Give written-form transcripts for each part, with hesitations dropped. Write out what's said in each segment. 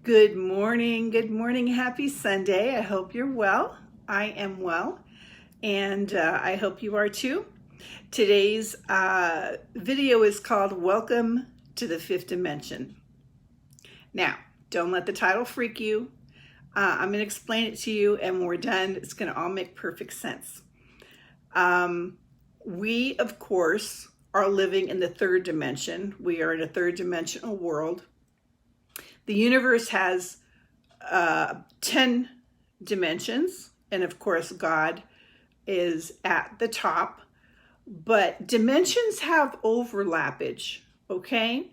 Good morning. Good morning. Happy Sunday. I hope you're well. I am well, and I hope you are too. Today's video is called Welcome to the Fifth Dimension. Now, don't let the title freak you. I'm going to explain it to you, and when we're done, it's going to all make perfect sense. We, of course, are living in the third dimension. We are in a third dimensional world. The universe has 10 dimensions, and of course, God is at the top, but dimensions have overlappage, okay?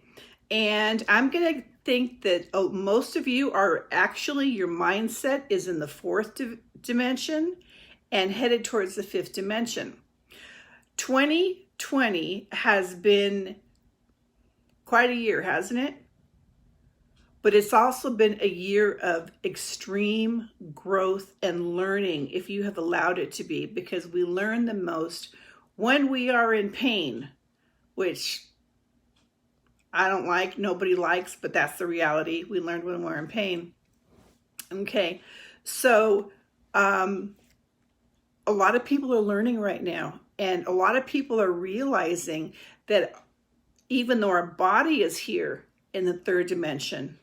And I'm going to think that most of you are actually, your mindset is in the fourth dimension and headed towards the fifth dimension. 2020 has been quite a year, hasn't it? But it's also been a year of extreme growth and learning, if you have allowed it to be, because we learn the most when we are in pain, which I don't like, nobody likes, but that's the reality. We learned when we're in pain. Okay, so a lot of people are learning right now, and a lot of people are realizing that even though our body is here in the third dimension,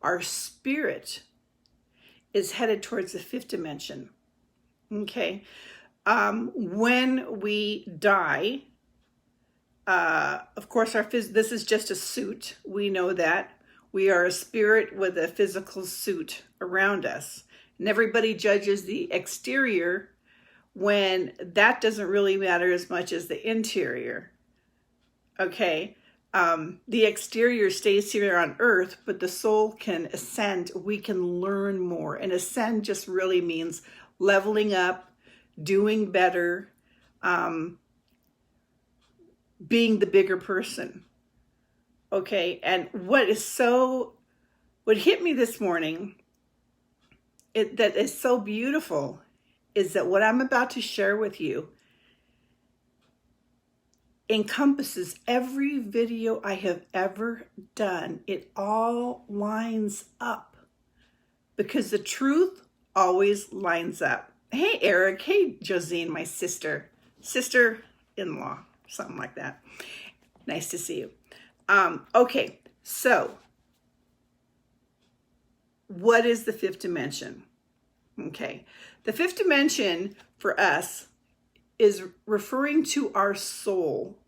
our spirit is headed towards the fifth dimension. Okay. When we die, of course, this is just a suit. We know that. We are a spirit with a physical suit around us. And everybody judges the exterior when that doesn't really matter as much as the interior. Okay. The exterior stays here on earth, but the soul can ascend. We can learn more. And ascend just really means leveling up, doing better, being the bigger person. Okay. And what hit me this morning, that is so beautiful, is that what I'm about to share with you encompasses every video I have ever done. It all lines up because the truth always lines up. Hey, Eric. Hey, Josine, my sister-in-law, something like that. Nice to see you. Okay, so what is the fifth dimension? Okay, the fifth dimension for us is referring to our soul,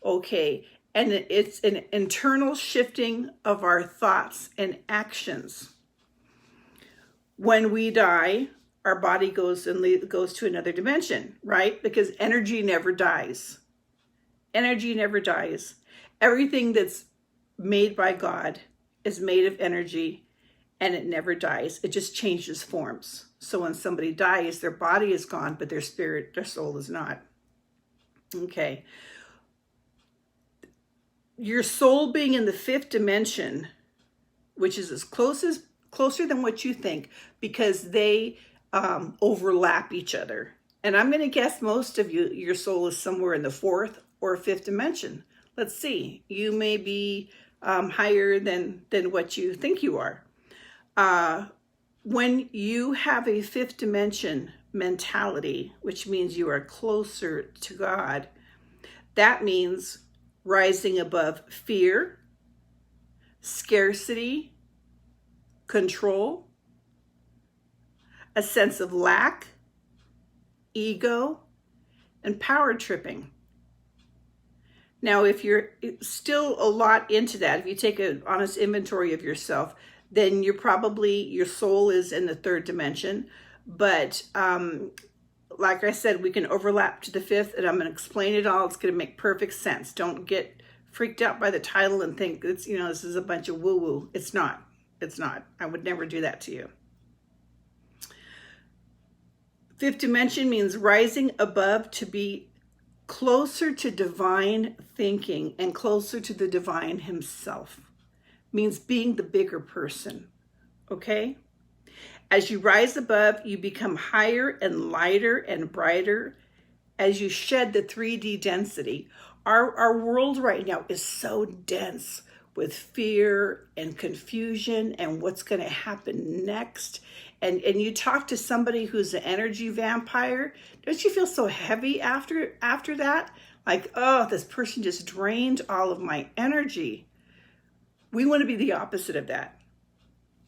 okay? And it's an internal shifting of our thoughts and actions. When we die, our body goes to another dimension, right? Because energy never dies. Energy never dies. Everything that's made by God is made of energy, and it never dies. It just changes forms. So when somebody dies, their body is gone, but their spirit, their soul is not. Okay. Your soul being in the fifth dimension, which is closer than what you think, because they overlap each other. And I'm going to guess most of you, your soul is somewhere in the fourth or fifth dimension. Let's see. You may be higher than what you think you are. When you have a fifth dimension mentality, which means you are closer to God, that means rising above fear, scarcity, control, a sense of lack, ego, and power tripping. Now, if you're still a lot into that, if you take an honest inventory of yourself, then your soul is in the third dimension. But like I said, we can overlap to the fifth, and I'm going to explain it all. It's going to make perfect sense. Don't get freaked out by the title and think this is a bunch of woo-woo. It's not. It's not. I would never do that to you. Fifth dimension means rising above to be closer to divine thinking and closer to the divine himself. Means being the bigger person, okay? As you rise above, you become higher and lighter and brighter as you shed the 3D density. Our world right now is so dense. with fear and confusion and what's going to happen next. And you talk to somebody who's an energy vampire, don't you feel so heavy after that? Like, oh, this person just drained all of my energy. We want to be the opposite of that.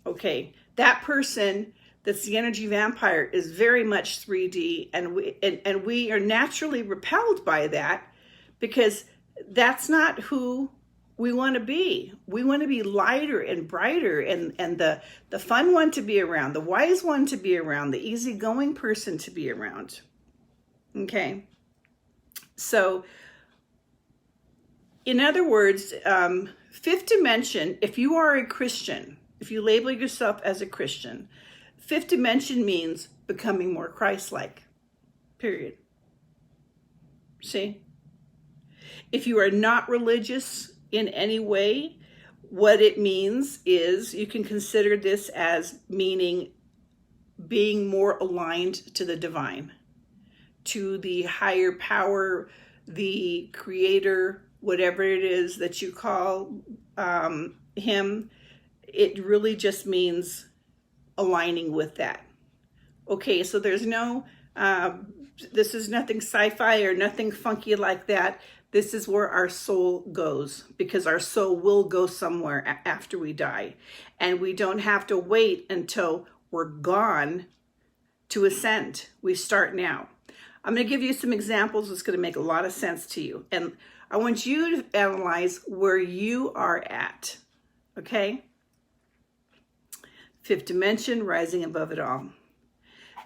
Okay, that person that's the energy vampire is very much 3D, and we are naturally repelled by that because that's not who we want to be. We want to be lighter and brighter and the fun one to be around, the wise one to be around, the easygoing person to be around. Okay, so in other words, fifth dimension, if you are a Christian, if you label yourself as a Christian, fifth dimension means becoming more Christ-like, period. See? If you are not religious in any way, what it means is you can consider this as meaning being more aligned to the divine, to the higher power, the creator, whatever it is that you call him. It really just means aligning with that. Okay, so there's no, this is nothing sci-fi or nothing funky like that. This is where our soul goes, because our soul will go somewhere after we die. And we don't have to wait until we're gone to ascend. We start now. I'm going to give you some examples that's going to make a lot of sense to you. And I want you to analyze where you are at. Okay? Fifth dimension, rising above it all.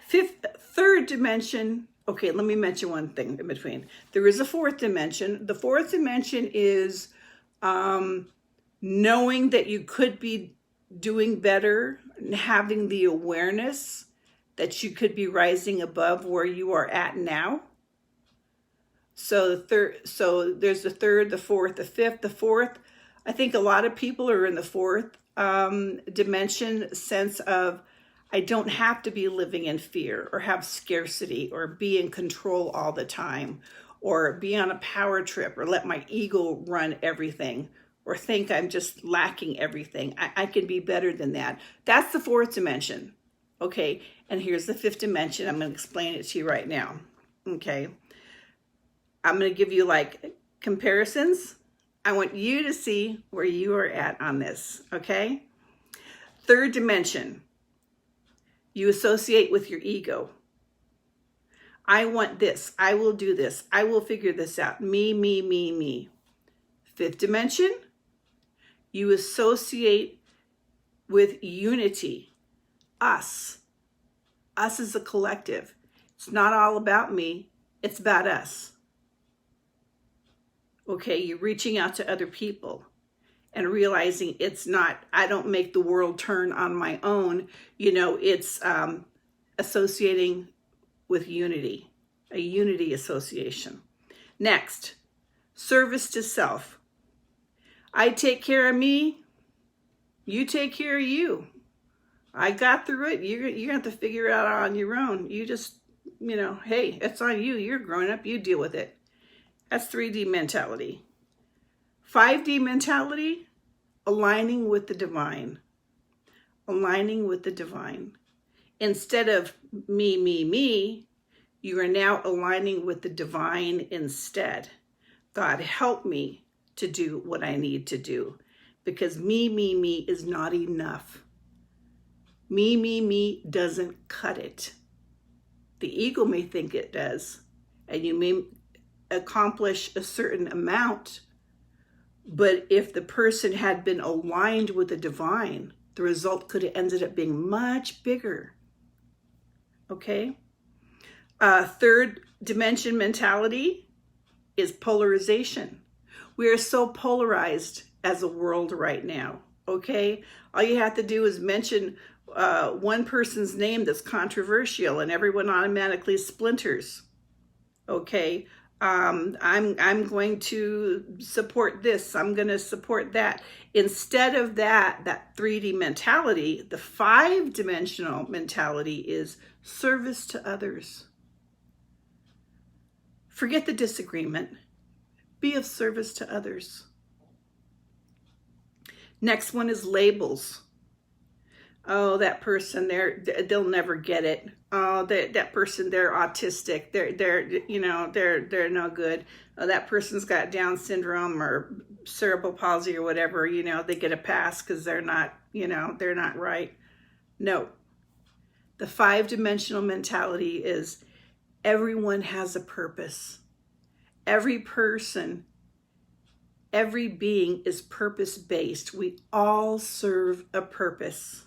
Third dimension, okay, let me mention one thing in between. There is a fourth dimension. The fourth dimension is knowing that you could be doing better and having the awareness that you could be rising above where you are at now. So there's the third, the fourth, the fifth. The fourth, I think a lot of people are in the fourth dimension sense of, I don't have to be living in fear or have scarcity or be in control all the time or be on a power trip or let my ego run everything or think I'm just lacking everything. I can be better than that. That's the fourth dimension. Okay, and here's the fifth dimension. I'm going to explain it to you right now. Okay, I'm going to give you like comparisons. I want you to see where you are at on this. Okay, third dimension. You associate with your ego. I want this. I will do this. I will figure this out. Me, me, me, me. Fifth dimension, you associate with unity. Us. Us as a collective. It's not all about me. It's about us. Okay, you're reaching out to other people and realizing it's not, I don't make the world turn on my own. You know, it's associating with unity, a unity association. Next, service to self. I take care of me, you take care of you. I got through it. You're going to have to figure it out on your own. You just, you know, hey, it's on you. You're grown up. You deal with it. That's 3D mentality. 5D mentality, aligning with the divine. Aligning with the divine. Instead of me, me, me, you are now aligning with the divine instead. God, help me to do what I need to do. Because me, me, me is not enough. Me, me, me doesn't cut it. The ego may think it does, and you may accomplish a certain amount, but if the person had been aligned with the divine, the result could have ended up being much bigger. Okay? Third dimension mentality is polarization. We are so polarized as a world right now. Okay? All you have to do is mention one person's name that's controversial and everyone automatically splinters. Okay, I'm going to support this. I'm going to support that. Instead of that 3D mentality, the 5-dimensional mentality is service to others. Forget the disagreement. Be of service to others. Next one is labels. Oh, that person, they'll never get it. Oh, that person, they're autistic. They're no good. Oh, that person's got Down syndrome or cerebral palsy or whatever. They get a pass because they're not right. No. The 5-dimensional mentality is everyone has a purpose. Every person, every being is purpose-based. We all serve a purpose.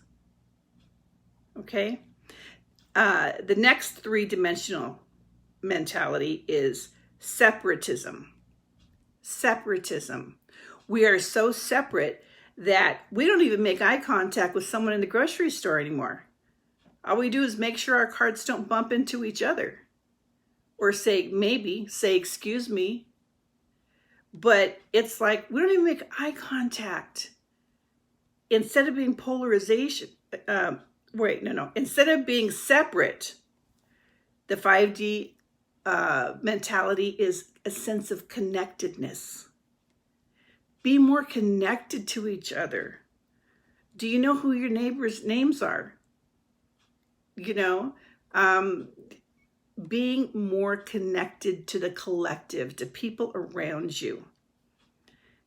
Okay? The next 3-dimensional mentality is separatism. Separatism. We are so separate that we don't even make eye contact with someone in the grocery store anymore. All we do is make sure our carts don't bump into each other. Or say excuse me. But it's like we don't even make eye contact. Instead of being polarization, instead of being separate, the 5D mentality is a sense of connectedness. Be more connected to each other. Do you know who your neighbors' names are? Being more connected to the collective, to people around you.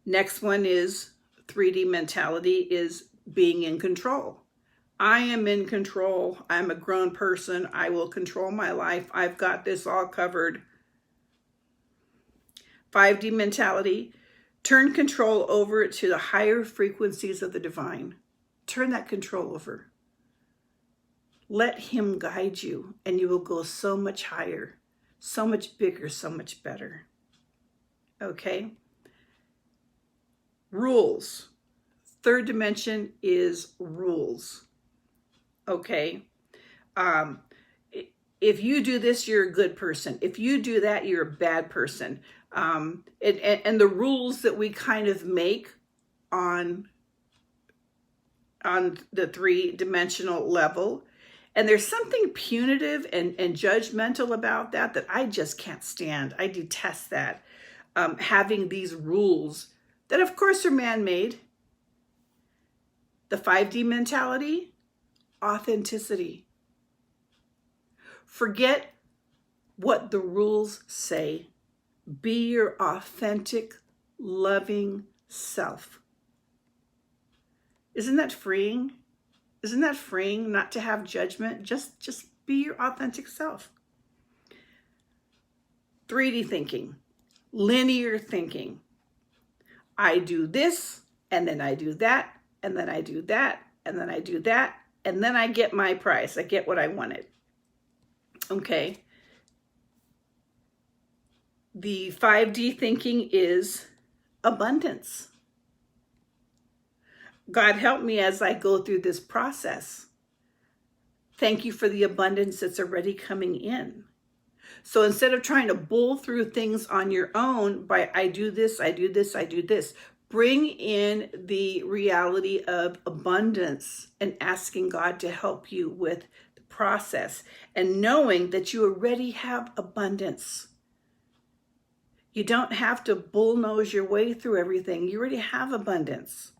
Next one is 3D mentality is being in control. I am in control. I'm a grown person. I will control my life. I've got this all covered. 5D mentality, turn control over to the higher frequencies of the divine. Turn that control over. Let him guide you, and you will go so much higher, so much bigger, so much better. Okay? Rules. 3rd dimension is rules. Okay? If you do this, you're a good person. If you do that, you're a bad person. And the rules that we kind of make on the 3-dimensional level, and there's something punitive and judgmental about that I just can't stand. I detest that. Having these rules that, of course, are man-made. The 5D mentality, authenticity. Forget what the rules say. Be your authentic, loving self. Isn't that freeing? Isn't that freeing not to have judgment? Just be your authentic self. 3D thinking, linear thinking. I do this, and then I do that, and then I do that, and then I do that, and then I get my prize. I get what I wanted. Okay. The 5D thinking is abundance. God, help me as I go through this process. Thank you for the abundance that's already coming in. So instead of trying to bull through things on your own by I do this, I do this, I do this, bring in the reality of abundance and asking God to help you with the process and knowing that you already have abundance. You don't have to bullnose your way through everything. You already have abundance.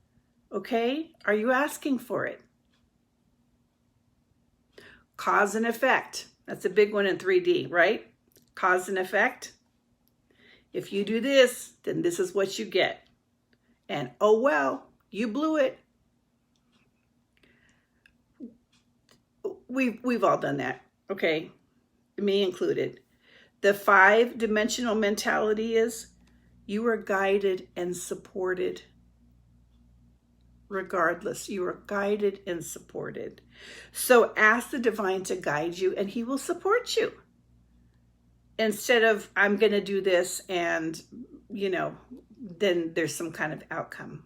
Okay? Are you asking for it? Cause and effect. That's a big one in 3D, right? Cause and effect. If you do this, then this is what you get. And oh well, you blew it. We've all done that, okay? Me included. The 5-dimensional mentality is you are guided and supported. Regardless, you are guided and supported. So ask the divine to guide you and he will support you. Instead of, I'm going to do this and, then there's some kind of outcome.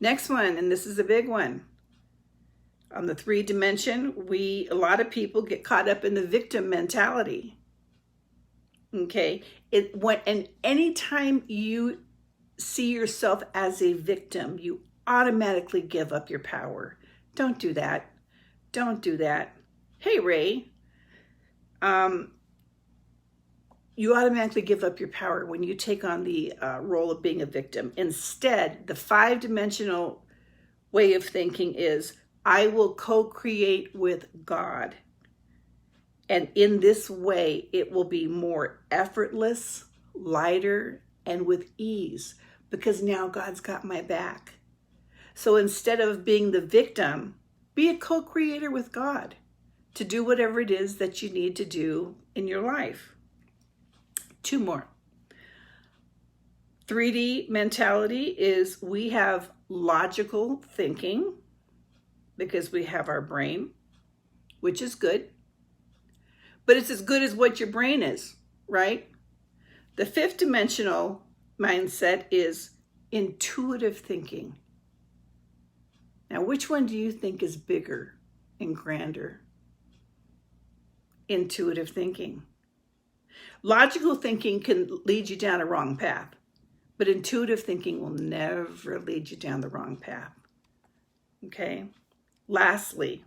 Next one, and this is a big one. On the 3 dimension, a lot of people get caught up in the victim mentality. Okay? And anytime you see yourself as a victim, you automatically give up your power. Don't do that. Don't do that. Hey, Ray. you automatically give up your power when you take on the role of being a victim. Instead, the 5-dimensional way of thinking is, I will co-create with God. And in this way, it will be more effortless, lighter, and with ease, because now God's got my back. So instead of being the victim, be a co-creator with God to do whatever it is that you need to do in your life. 2 more. 3D mentality is, we have logical thinking because we have our brain, which is good. But it's as good as what your brain is, right? The 5th dimensional mindset is intuitive thinking. Now, which one do you think is bigger and grander? Intuitive thinking. Logical thinking can lead you down a wrong path, but intuitive thinking will never lead you down the wrong path. Okay? Lastly,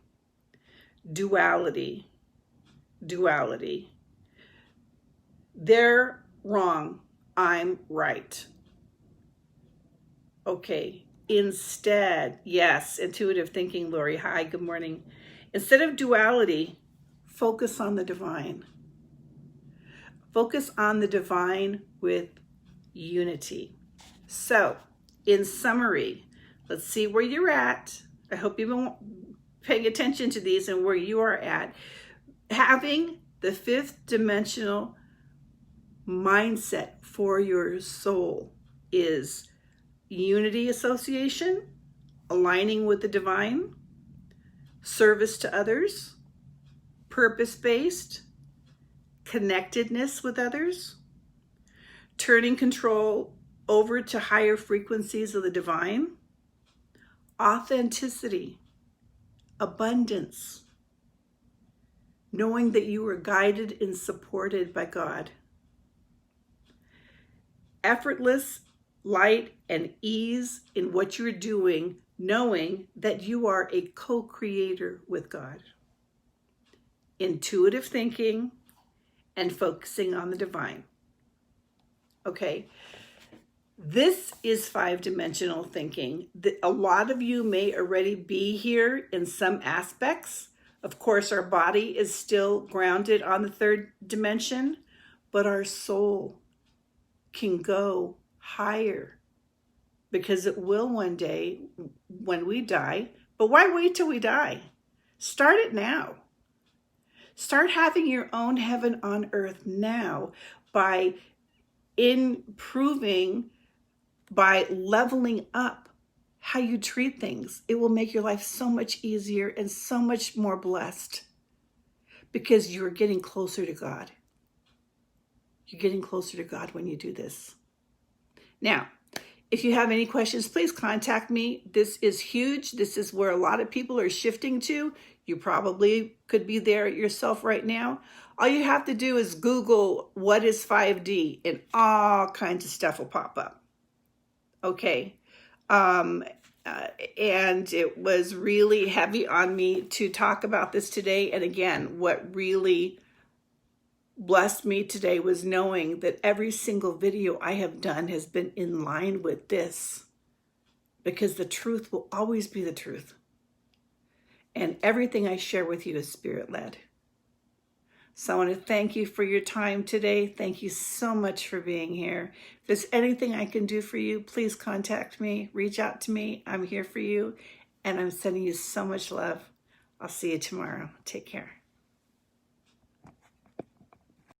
duality. Duality. They're wrong, I'm right. Okay. Instead, yes, intuitive thinking, Lori. Hi, good morning. Instead of duality, focus on the divine. Focus on the divine with unity. So, in summary, let's see where you're at. I hope you've been paying attention to these and where you are at. Having the 5th dimensional mindset for your soul is unity association, aligning with the divine, service to others, purpose-based, connectedness with others, turning control over to higher frequencies of the divine, authenticity, abundance, knowing that you are guided and supported by God, effortless light and ease in what you're doing, knowing that you are a co-creator with God, intuitive thinking, and focusing on the divine. Okay, this is 5-dimensional thinking. A lot of you may already be here in some aspects. Of course, our body is still grounded on the 3rd dimension, but our soul can go higher, because it will one day when we die. But why wait till we die? Start it now. Start having your own heaven on earth now by improving, by leveling up how you treat things. It will make your life so much easier and so much more blessed, because you're getting closer to God. You're getting closer to God when you do this. Now, if you have any questions, please contact me. This is huge. This is where a lot of people are shifting to. You probably could be there yourself right now. All you have to do is Google what is 5D, and all kinds of stuff will pop up. Okay. And it was really heavy on me to talk about this today. And again, what really blessed me today was knowing that every single video I have done has been in line with this, because the truth will always be the truth. And everything I share with you is spirit-led. So I want to thank you for your time today. Thank you so much for being here. If there's anything I can do for you, please contact me, reach out to me. I'm here for you, and I'm sending you so much love. I'll see you tomorrow. Take care.